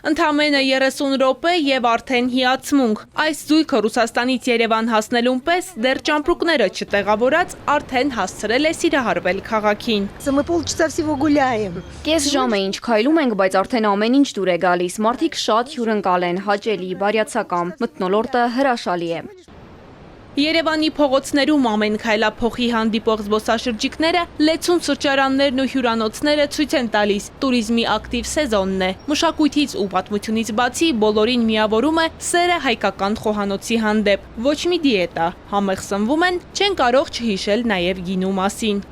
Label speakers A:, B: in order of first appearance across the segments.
A: Ընդամենը 30 րոպե եւ արդեն հիացմունք։ Այս զույգը Ռուսաստանից Երևան հասնելուն պես դեռ ճամպրուկները չտեղավորած արդեն հասցրել է սիրահարվել քաղաքին։
B: Мы полчаса всего гуляем.
C: Կես ժամ է ինչ քայլում ենք, բայց արդեն ամեն ինչ դուր է գալիս։ Մարդիկ շատ հյուրընկալ են, հաճելի, բարյացակամ, մթնոլորտը հրաշալի է։
A: Երևանի փողոցներում ամեն քայլափոխի հանդիպող զբոսաշրջիկները, լեցուն սրճարաններն ու հյուրանոցները ցույց են տալիս տուրիզմի ակտիվ սեզոնն է։ Մշակույթից ու պատմությունից բացի բոլորին միավորում է սերը հայկական խոհանոցի հանդեպ։ Ոչ մի դիետա, համեղ սնվում են, չեն կարող չհիշել նաև գինու մասին։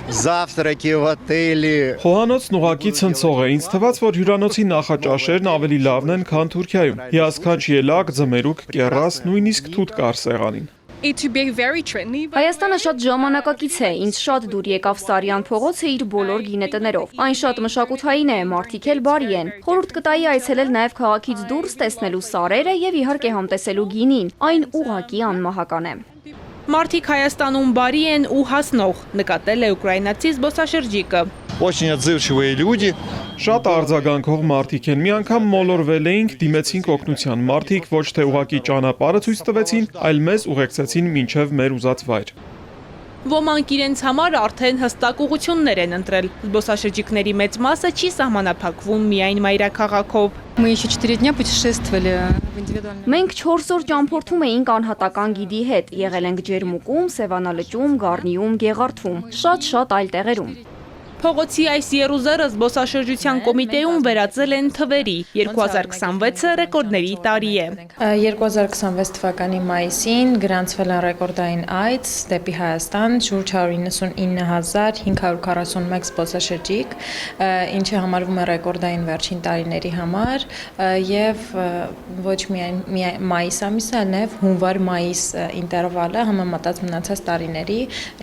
D: Завтраки в отеле.
E: Խոհանոցն ուղղակի ցնցող է, ինձ թվաց, որ հյուրանոցի նախաճաշերն ավելի լավն են, քան Թուրքիայում։ Հիասքանչ ելակ, ձմերուկ, կեռաս, նույնիսկ թութ կար սեղանին։
C: Հայաստանը շատ ժամանակակից է, ինձ շատ դուր եկավ Սարյան փողոցը իր բոլոր գինետներով։ Այն շատ մշակութային է, մարդիկ էլ բարի են։ Խորհուրդ կտայի այցելել նաև քաղաքից դուրս տեսնելու սարերը եւ իհարկե համտեսելու գինին։ Այն ուղղակի անմահական է։
A: Մարդիկ Հայաստանում բարի են ու հասնող, նկատել է ուկրաինացի զբոսաշրջիկը։
D: Очень отзывчивые люди.
E: Շատ արձագանքող մարդիկ են, մի անգամ մոլորվել էինք, դիմեցինք օգնության, մարդիկ ոչ թե ուղղակի ճանապարհը ցույց տվեցին, այլ մեզ ուղեկցեցին մինչև մեր ուզած վայր։
A: Ոմանք իրենց համար արդեն հստակ ուղղություններ են ընտրել։ Զբոսաշրջիկների մեծ մասը չի սահմանափակվում միայն մայրաքաղաքով։
F: Мы еще 4 дня путешествовали в индивидуальном.
C: Մենք 4 օր ճամփորդում էինք անհատական գիդի հետ, եղել ենք Ջերմուկում, Սևանալճում, Գառնիում, Գեղարդվում, շատ այլ տեղերում։
A: Փողոցի այս եռուզերը զբոսաշրջության կոմիտեում վերածել են թվերի։ 2026-ը ռեկորդների տարի է։
G: 2026 թվականի մայիսին գրանցվել են ռեկորդային այց դեպի Հայաստան շուրջ 199,541 զբոսաշրջիկ, ինչը համարվում է ռեկորդային վերջին տարիների համար եւ ոչ միայն մայիս ամիսը, այլ նաեւ հունվար-մայիս ինտերվալը համեմատած մնացած տարիների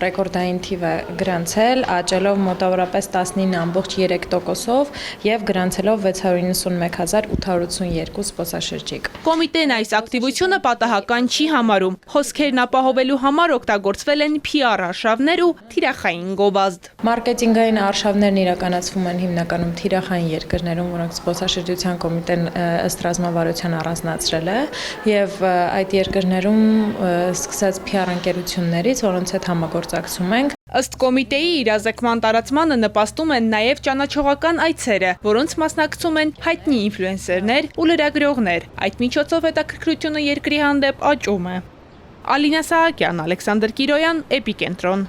G: ռեկորդային թիվ է գրանցել, աճելով մոտավորապես 19.3%-ով եւ գրանցելով 691,882 զբոսաշրջիկ։
A: Կոմիտեն այս ակտիվությունը պատահական չի համարում։ Հոսքերն ապահովելու համար օգտագործվել են PR արշավներ ու թիրախային գովազդ։
G: Մարքեթինգային արշավներն իրականացվում են հիմնականում թիրախային երկրներում, որոնք զբոսաշրջության կոմիտեն ըստ ռազմավարության առանձնացրել է եւ այդ երկրներում սկսած PR ընկերություններից, որոնց հետ համագործակցում ենք։
A: Ըստ կոմիտեի իրազեկման տարածմանը նպաստում են նաև ճանաչողական այցերը, որոնց մասնակցում են հայտնի ինֆլուենսերներ ու լրագրողներ։ Այդ միջոցով հետաքրքրությունը երկրի հանդեպ աճում է։ Ալինա Սահակյան, Ալեքսանդր Կիրոյան, Էպիկենտրոն։